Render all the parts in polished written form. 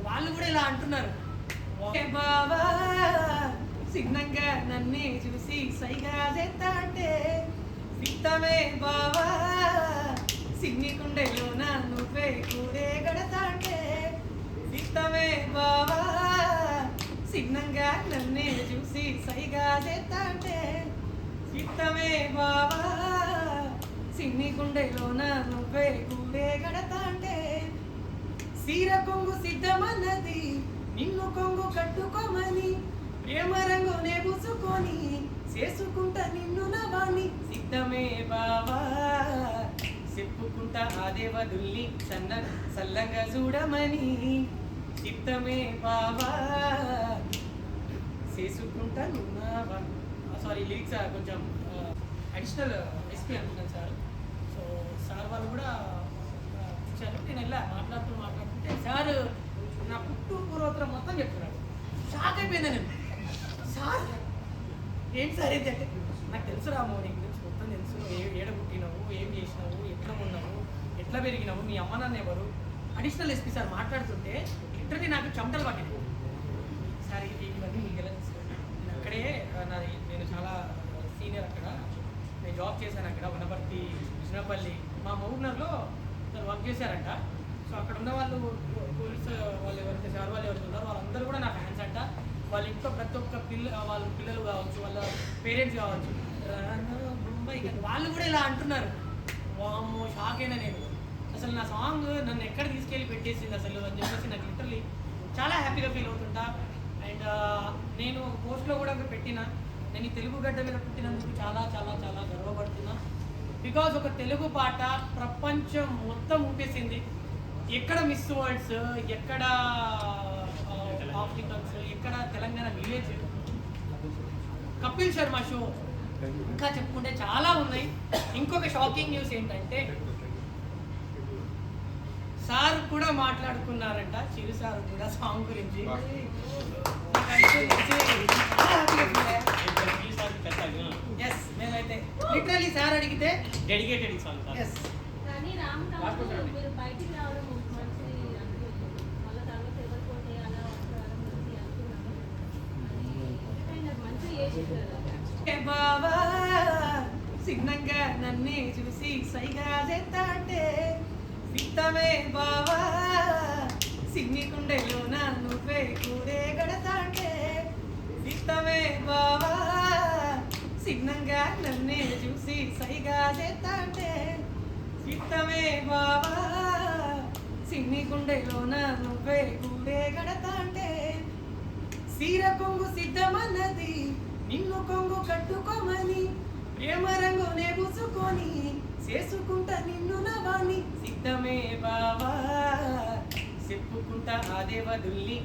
వాళ్ళు కూడా ఇలా అంటున్నారు. బాబా సిగ్నంగా నన్నే చూసి సైగా చేస్తాంటే సిద్ధమే బావా సిగ్ని కుండెలోన నువ్వే కూరే గడతాంటే సిద్ధమే బావా సిగ్నంగా నన్నే చూసి సైగా చేస్తాంటే సిద్ధమే బావా సిగ్ని కుండెలోన నువ్వే కూరే గడతాంటే సీర కొంగు సిద్ధమన్నది నిన్ను కొంగు కట్టుకోమని ప్రేమ రంగునే పూసుకొని చేసుకుంటా నిన్ను నవాణి సిద్ధమే బావా చెప్పుకుంటా అదే వదుల్ని సల్లంగా చూడమని సిద్ధమే బావా చేసుకుంటా నున్నావా. సారీ లిరిక్స్ కొంచెం అడిషనల్ రెసిపీ అనుకుంటాను సార్. సో సార్ వాళ్ళు కూడా ఇచ్చారు. నేను వెళ్ళా మాట్లాడుతుంటే సార్ నా పుట్టు పూర్వోత్తరం మొత్తం చెప్తున్నాడు. షాక్ అయిపోయింది నేను. సార్ ఏంటి సార్ ఏంటంటే నాకు తెలుసు రాము, నీకు తెలుసు మొత్తం తెలుసు, ఏడ పుట్టినావు, ఏం చేసినావు, ఎట్లా ఉన్నావు, ఎట్లా పెరిగినావు, మీ అమ్మ నాన్న ఎవరు. అడిషనల్ ఎస్పీ సార్ మాట్లాడుతుంటే లిటరలీ నాకు చెమటలు పట్టింది. సార్ ఇవన్నీ మీకు ఎలా తెలుసు? నేను అక్కడే నేను చాలా సీనియర్ అక్కడ, నేను జాబ్ చేశాను అక్కడ వనపర్తి చిన్నపల్లి మా మహబూబ్నగర్లో వర్క్ చేశారంట. సో అక్కడ ఉన్న వాళ్ళు పోలీస్ వాళ్ళు ఎవరైతే సార్ వాళ్ళు ఎవరైతే ఉన్నారో వాళ్ళందరూ కూడా నా ఫ్యాన్స్ అంట. వాళ్ళ ఇంట్లో ప్రతి ఒక్క వాళ్ళ పిల్లలు కావచ్చు, వాళ్ళ పేరెంట్స్ కావచ్చు, ముంబై వాళ్ళు కూడా ఇలా అంటున్నారు. వామ్మో షాక్ అయినా నేను. అసలు నా సాంగ్ నన్ను ఎక్కడ తీసుకెళ్ళి పెట్టేసింది అసలు అని చెప్పేసి నాకు లిటరలీ చాలా హ్యాపీగా ఫీల్ అవుతుంటా. అండ్ నేను పోస్ట్లో కూడా పెట్టిన, నేను ఈ తెలుగు గడ్డ మీద పుట్టినందుకు చాలా చాలా చాలా గర్వపడుతున్నా. బికాజ్ ఒక తెలుగు పాట ప్రపంచం మొత్తం ఊపేసింది. ఎక్కడ మిస్ వరల్డ్స్, ఎక్కడ ఆఫ్రికన్స్, ఎక్కడ తెలంగాణ విలేజ్, కపిల్ శర్మ షో, ఇంకా చెప్పుకుంటే చాలా ఉన్నాయి. ఇంకొక షాకింగ్ న్యూస్ ఏంటంటే సార్ కూడా మాట్లాడుకున్నారంట, చిరు సార్ కూడా సాంగ్ గురించి. ఎస్ మేమైతే లిటరలీ సార్ అడిగితే డెడికేటెడ్ ఈ సాంగ్. ఎస్ బావా సిగ్నంగా నన్నే చూసి సైగా చేస్తాంటే సిద్ధమే బావా సిగ్ని కుండెలోన నువ్వే కూరే గడతాంటే సిద్ధమే బావా సిగ్నంగా నన్నే చూసి సైగా చేస్తాంటే సిద్ధమే బావా సిగ్ని కుండెలోన నువ్వే కూరే గడతాంటే సీర కొంగు సిద్ధమన్నది నిన్ను కొంగు కట్టుకోమని ప్రేమ రంగునే పూసుకొని చేసుకుంటా నిన్ను నవాణి సిద్ధమే బావా చెప్పుకుంటా అదే వదుల్ని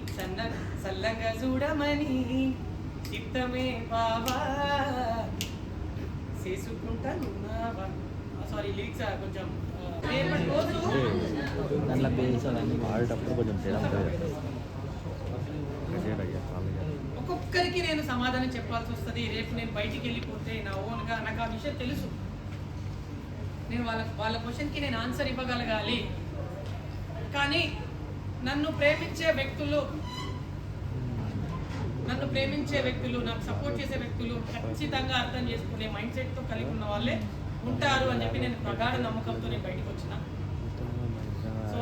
సల్లంగా చూడమని సిద్ధమే బావా చేసుకుంటా నున్నావా. సారీ లిరిక్స్ కొంచెం దాంట్లో పేసాలని వాడేటప్పుడు కొంచెం ఒక్కొక్కరికి నేను సమాధానం చెప్పాల్సి వస్తుంది. రేపు నేను బయటికి వెళ్ళిపోతే నా ఓన్గా నాకు ఆ విషయం తెలుసు. నేను వాళ్ళ క్వశ్చన్కి నేను ఆన్సర్ ఇవ్వగలగాలి. కానీ నన్ను ప్రేమించే వ్యక్తులు, నాకు సపోర్ట్ చేసే వ్యక్తులు ఖచ్చితంగా అర్థం చేసుకునే మైండ్ సెట్తో కలిగి ఉన్న వాళ్ళే ఉంటారు అని చెప్పి నేను ప్రగాఢ నమ్మకంతో నేను బయటకు వచ్చిన. సో